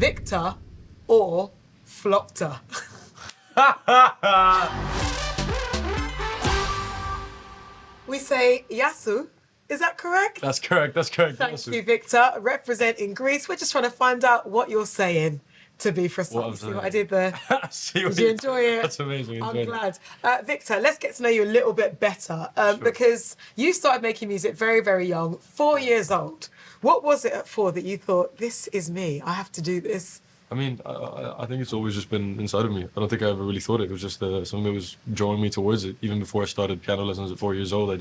Victor or Flop-tor? We say Yasu. Is that correct? That's correct. Thank Yasu. you, Victor. Representing Greece. We're just trying to find out what you're saying, to be precise. See what I did there? Did you enjoy it? That's amazing. I'm glad. Victor, let's get to know you a little bit better because you started making music very, very young, 4 years old. What was it at 4 that you thought, this is me, I have to do this? I mean, I think it's always just been inside of me. I don't think I ever really thought it. It was just something that was drawing me towards it. Even before I started piano lessons at 4 years old, I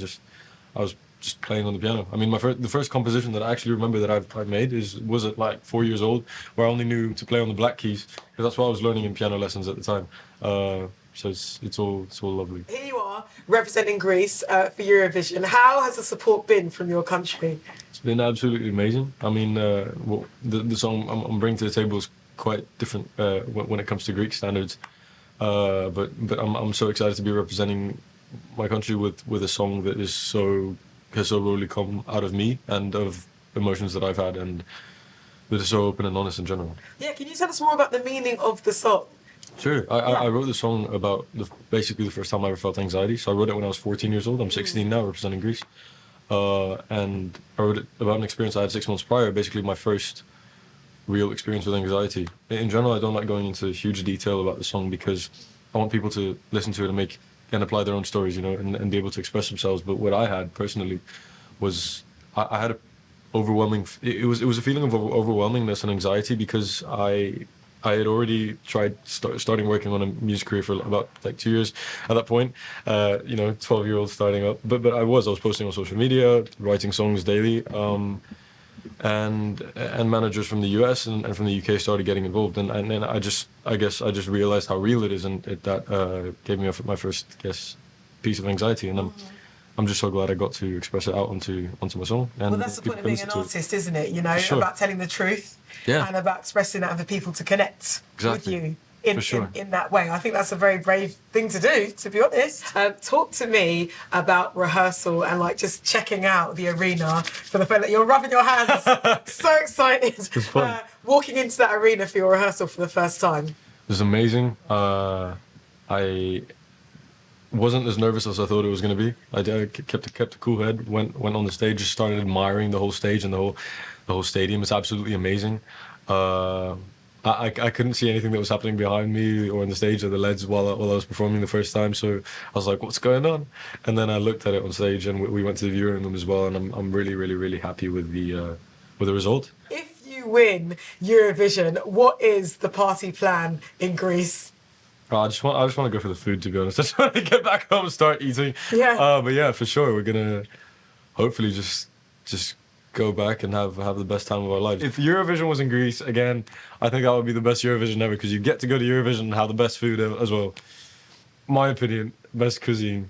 was just playing on the piano. I mean, the first composition that I actually remember that I've made was at like 4 years old, where I only knew to play on the black keys because that's what I was learning in piano lessons at the time. So it's all lovely. Here you are representing Greece for Eurovision. How has the support been from your country? It's been absolutely amazing. I mean, the song I'm bringing to the table is quite different when it comes to Greek standards, but I'm so excited to be representing my country with a song that has so really come out of me and of emotions that I've had, and that is so open and honest in general. Yeah, can you tell us more about the meaning of the song? Sure. I wrote the song about basically the first time I ever felt anxiety. So I wrote it when I was 14 years old. I'm 16 now, representing Greece. And I wrote it about an experience I had 6 months prior, basically my first real experience with anxiety. In general, I don't like going into huge detail about the song because I want people to listen to it and apply their own stories, you know, and be able to express themselves. But what I had personally was I had a overwhelming. It was a feeling of overwhelmingness and anxiety because I had already tried starting working on a music career for about like 2 years at that point. 12-year-old starting up. But I was posting on social media, writing songs daily. And managers from the US and from the UK started getting involved, and I guess I just realized how real it is, and that gave me my first piece of anxiety, and I'm just so glad I got to express it out onto my song. And well, that's the point of being an artist, isn't it? You know, about telling the truth and about expressing that for people to connect with you in that way. I think that's a very brave thing to do, to be honest. Talk to me about rehearsal and like just checking out the arena for the fact that you're rubbing your hands. So excited. It's fun. Walking into that arena for your rehearsal for the first time. It was amazing. I wasn't as nervous as I thought it was going to be. I kept a cool head. Went on the stage, just started admiring the whole stage and the whole stadium. It's absolutely amazing. I couldn't see anything that was happening behind me or on the stage or the leads while I was performing the first time. So I was like, what's going on? And then I looked at it on stage, and we went to the viewing room as well. And I'm really, really, really happy with the result. If you win Eurovision, what is the party plan in Greece? I just want to go for the food, to be honest. I just want to get back home and start eating. Yeah. But yeah, for sure, we're gonna hopefully just go back and have the best time of our lives. If Eurovision was in Greece again, I think that would be the best Eurovision ever, because you get to go to Eurovision and have the best food as well. My opinion, best cuisine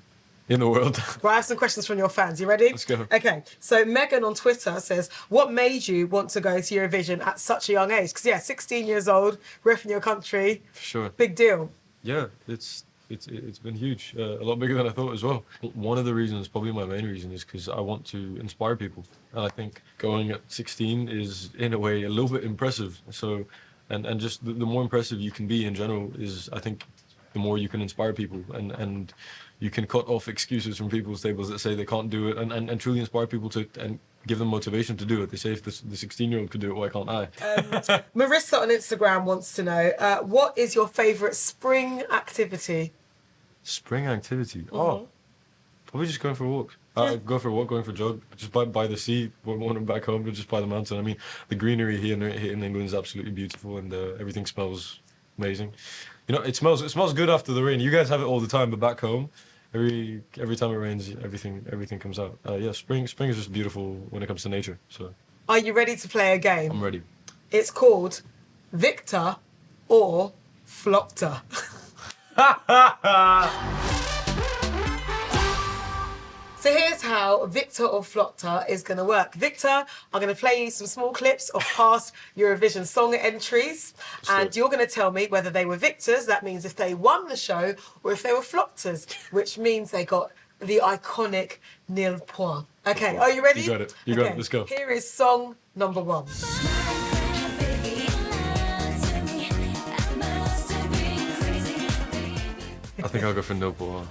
in the world. Well, I have some questions from your fans. You ready? Let's go. Okay, so Megan on Twitter says, what made you want to go to Eurovision at such a young age? Because 16 years old, repping your country. For sure. Big deal. Yeah, it's been huge, a lot bigger than I thought as well. One of the reasons, probably my main reason, is because I want to inspire people. And I think going at 16 is, in a way, a little bit impressive. So, and just the more impressive you can be in general is, I think, the more you can inspire people. And you can cut off excuses from people's tables that say they can't do it, and truly inspire people to and give them motivation to do it. They say, if the 16-year-old could do it, why can't I? Marissa on Instagram wants to know, what is your favourite spring activity? Spring activity? Oh, probably just going for a walk. Go for a walk, going for a jog, just by the sea, when I'm back home, just by the mountain. I mean, the greenery here in England is absolutely beautiful, and everything smells amazing. You know, it smells good after the rain. You guys have it all the time, but back home, every time it rains, everything comes out. Yeah, spring is just beautiful when it comes to nature. So, are you ready to play a game? I'm ready. It's called Victor or Flop-tor. So here's how Victor or Flop-tor is going to work. Victor, I'm going to play you some small clips of past Eurovision song entries, and you're going to tell me whether they were victors, that means if they won the show, or if they were flop-tors, which means they got the iconic nil point. Okay, are you ready? You got it. You got it. Let's go. Here is song number 1. I think I'll go for Newport.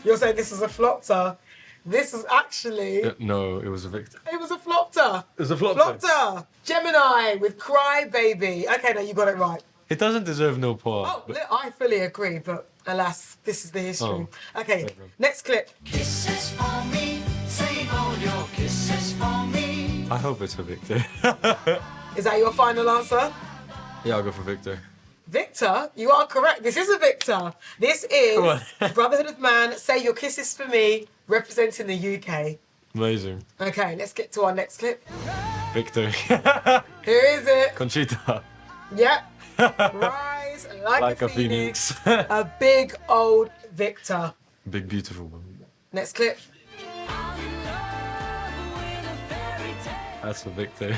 You're saying this is a Flop-tor. This is actually... No, it was a Victor. It was a Flop-tor. It was a Flop-tor. Flop-tor. Gemini with Cry Baby. Okay, no, you got it right. It doesn't deserve Newport. Oh, look, I fully agree, but alas, this is the history. Okay, fair enough. next clip. Kisses for me, save all your kisses for me. I hope it's a Victor. Is that your final answer? Yeah, I'll go for Victor. Victor, you are correct. This is a Victor. This is Brotherhood of Man, Say Your Kisses for Me, representing the UK. Amazing. Okay, let's get to our next clip. Victor. Who is it? Conchita. Yep. Rise like a phoenix. phoenix. A big old Victor. Big, beautiful one. Next clip. That's a Victor.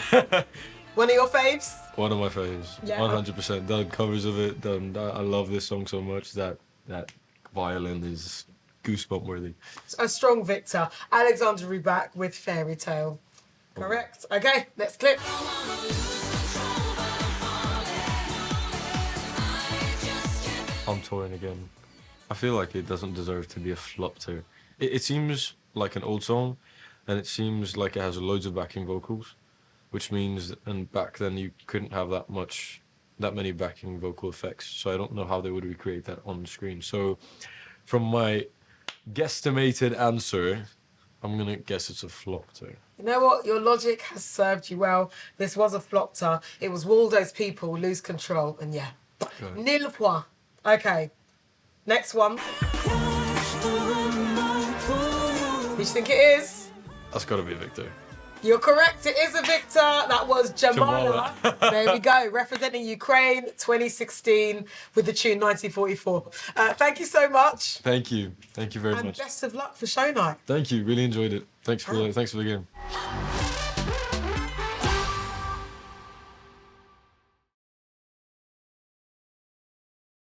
One of your faves? One of my faves. Yeah. 100%. Done covers of it. I love this song so much that violin is goosebump worthy. A strong Victor. Alexander Rybak with Fairy Tale. Correct. Okay, next clip. I'm touring again. I feel like it doesn't deserve to be a Flop-tor. It seems like an old song, and it seems like it has loads of backing vocals, which means, and back then you couldn't have that many backing vocal effects. So I don't know how they would recreate that on the screen. So, from my guesstimated answer, I'm gonna guess it's a Flop-tor. You know what? Your logic has served you well. This was a Flop-tor. It was Waldo's People Lose Control, and yeah. Okay. Nil point. Okay. Next one. Who do you think it is? That's gotta be a Victor. You're correct. It is a Victor. That was Jamala. There we go. Representing Ukraine 2016 with the tune 1944. Thank you so much. Thank you. Thank you very And much. best of luck for show night. Thank you. Really enjoyed it. Thanks for the game.